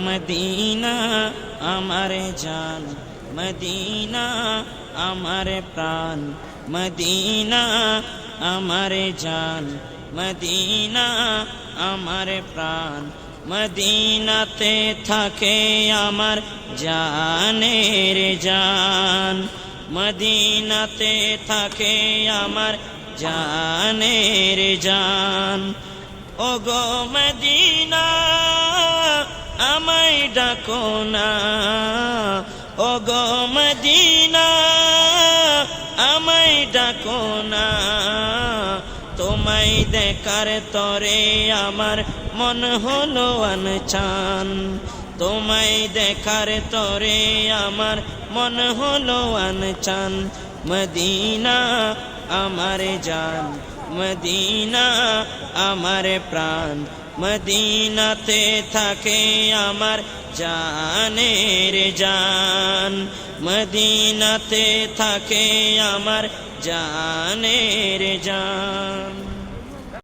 Medina আমার জান, Medina আমার প্রাণ, মদিনা আমার জান, মদিনা আমার প্রাণ। মদিনাতে থাকে আমার জানের জান, মদিনাতে থাকে আমার জানের জান। ওগো মদিনা আমায় ডাকো না, ওগো মদিনা আমায় ডাকো না। তোমায় দেখার তরে আমার মন হলো আনচান, তোমায় দেখার তরে আমার মন হলো আনচান। মদিনা আমার জান, মদিনা আমার প্রাণ, মদিনাতে থাকে আমার জানের জান, মদিনাতে থাকে আমার জানের জান।